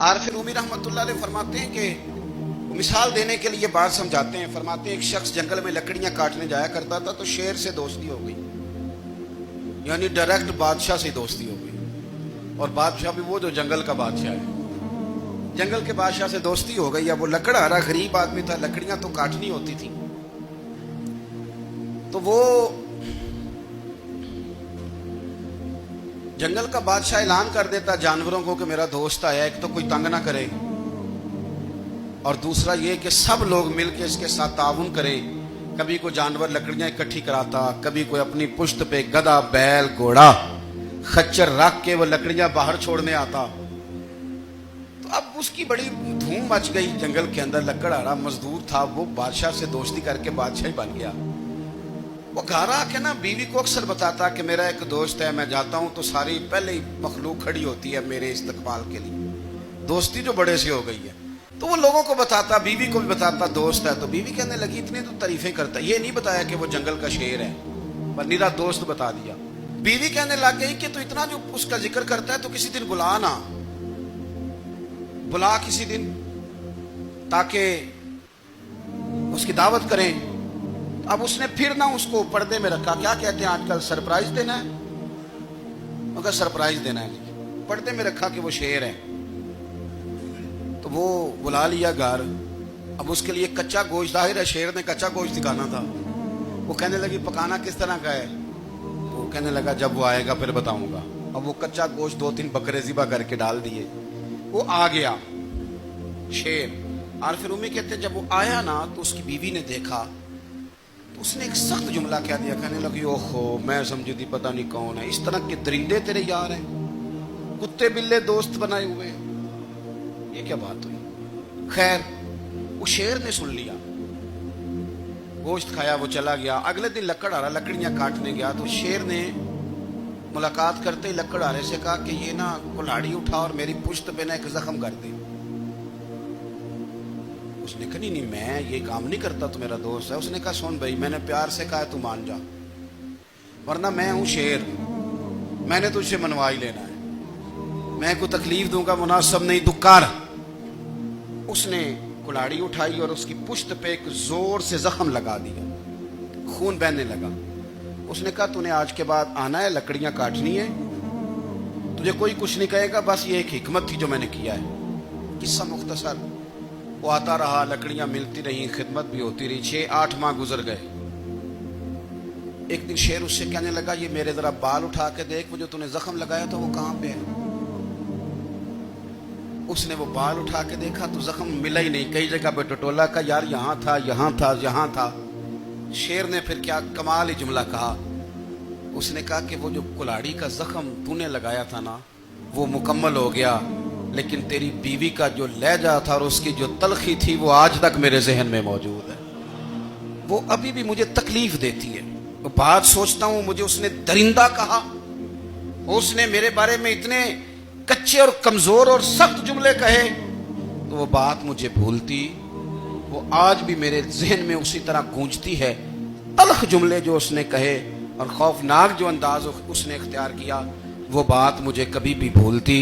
عارف رومی رحمۃ اللہ علیہ فرماتے ہیں کہ مثال دینے کے لیے بات سمجھاتے ہیں. فرماتے ہیں ایک شخص جنگل میں لکڑیاں کاٹنے جایا کرتا تھا تو شیر سے دوستی ہو گئی, یعنی ڈائریکٹ بادشاہ سے دوستی ہو گئی. اور بادشاہ بھی وہ جو جنگل کا بادشاہ ہے, جنگل کے بادشاہ سے دوستی ہو گئی. اب وہ لکڑہارا غریب آدمی تھا, لکڑیاں تو کاٹنی ہوتی تھی. تو وہ جنگل کا بادشاہ اعلان کر دیتا جانوروں کو کہ میرا دوست آیا, ایک تو کوئی تنگ نہ کرے, اور دوسرا یہ کہ سب لوگ مل کے اس کے ساتھ تعاون کریں. کبھی کوئی جانور لکڑیاں اکٹھی کراتا, کبھی کوئی اپنی پشت پہ گدھا, بیل, گھوڑا, خچر رکھ کے وہ لکڑیاں باہر چھوڑنے آتا. تو اب اس کی بڑی دھوم مچ گئی جنگل کے اندر. لکڑہارا مزدور تھا, وہ بادشاہ سے دوستی کر کے بادشاہ ہی بن گیا. وہ گھر آ کے نا بیوی کو اکثر بتاتا کہ میرا ایک دوست ہے, میں جاتا ہوں تو ساری پہلے ہی مخلوق کھڑی ہوتی ہے میرے استقبال کے لیے, دوستی جو بڑے سے ہو گئی ہے. تو وہ لوگوں کو بتاتا, بیوی کو بھی بتاتا دوست ہے. تو بیوی کہنے لگی اتنی تو تعریفیں کرتا, یہ نہیں بتایا کہ وہ جنگل کا شیر ہے, پر نیرا دوست بتا دیا. بیوی کہنے لگ گئی کہ تو اتنا جو اس کا ذکر کرتا ہے تو کسی دن بلا نا, بلا کسی دن تاکہ اس کی دعوت کریں. اب اس نے پھر نہ اس کو پردے میں رکھا, کیا کہتے ہیں آج کل, سرپرائز دینا ہے, مگر سرپرائز دینا ہے, پردے میں رکھا کہ وہ شیر ہے. تو وہ بلا لیا گھر. اب اس کے لیے کچا گوشت, ظاہر ہے شیر نے کچا گوشت دکھانا تھا. وہ کہنے لگی پکانا کس طرح کا ہے؟ وہ کہنے لگا جب وہ آئے گا پھر بتاؤں گا. اب وہ کچا گوشت 2-3 بکرے ذبح کر کے ڈال دیے. وہ آ گیا شیر. عارف رومی کہتے ہیں جب وہ آیا نا تو اس کی بیوی نے دیکھا تو اس نے ایک سخت جملہ کہہ دیا. کہنے لگی اوہو, میں سمجھی تھی پتہ نہیں کون ہے, اس طرح کے درندے تیرے یار ہیں, کتے بلے دوست بنائے ہوئے, یہ کیا بات ہوئی؟ خیر وہ شیر نے سن لیا, گوشت کھایا, وہ چلا گیا. اگلے دن لکڑہارا لکڑیاں کاٹنے گیا تو شیر نے ملاقات کرتے ہی لکڑہارے سے کہا کہ یہ نا کلاڑی اٹھا اور میری پشت پہ نا ایک زخم کر دے. اس نے کہا نہیں میں یہ کام نہیں کرتا, تو میرا دوست ہے. اس نے کہا سن بھائی, میں نے پیار سے کہا تو مان جا, ورنہ میں ہوں شیر, میں نے تجھ سے منوا ہی لینا ہے, میں کوئی تکلیف دوں گا مناسب نہیں, دکار. اس نے کلاڑی اٹھائی اور اس کی پشت پہ ایک زور سے زخم لگا دیا, خون بہنے لگا. اس نے کہا تو نے آج کے بعد آنا ہے, لکڑیاں کاٹنی ہے, تجھے کوئی کچھ نہیں کہے گا, بس یہ ایک حکمت تھی جو میں نے کیا ہے. قصہ مختصر. وہ آتا رہا, لکڑیاں ملتی رہیں, خدمت بھی ہوتی رہی. 6-8 ماہ گزر گئے. ایک دن شیر اس سے کہنے لگا یہ میرے ذرا بال اٹھا کے دیکھ, وہ جو تو نے زخم لگایا تھا وہ کہاں پہ ہے؟ اس نے وہ بال اٹھا کے دیکھا تو زخم ملا ہی نہیں, کئی جگہ پہ ٹٹولا کا, یار یہاں تھا, یہاں تھا, یہاں تھا. شیر نے پھر کیا کمال ہی جملہ کہا. اس نے کہا کہ وہ جو کلاڑی کا زخم تو نے لگایا تھا نا وہ مکمل ہو گیا, لیکن تیری بیوی کا جو لہجہ تھا اور اس کی جو تلخی تھی وہ آج تک میرے ذہن میں موجود ہے, وہ ابھی بھی مجھے تکلیف دیتی ہے. وہ بات سوچتا ہوں مجھے اس نے درندہ کہا, اس نے میرے بارے میں اتنے کچے اور کمزور اور سخت جملے کہے, تو وہ بات مجھے بھولتی, وہ آج بھی میرے ذہن میں اسی طرح گونجتی ہے. تلخ جملے جو اس نے کہے اور خوفناک جو انداز اس نے اختیار کیا, وہ بات مجھے کبھی بھی بھولتی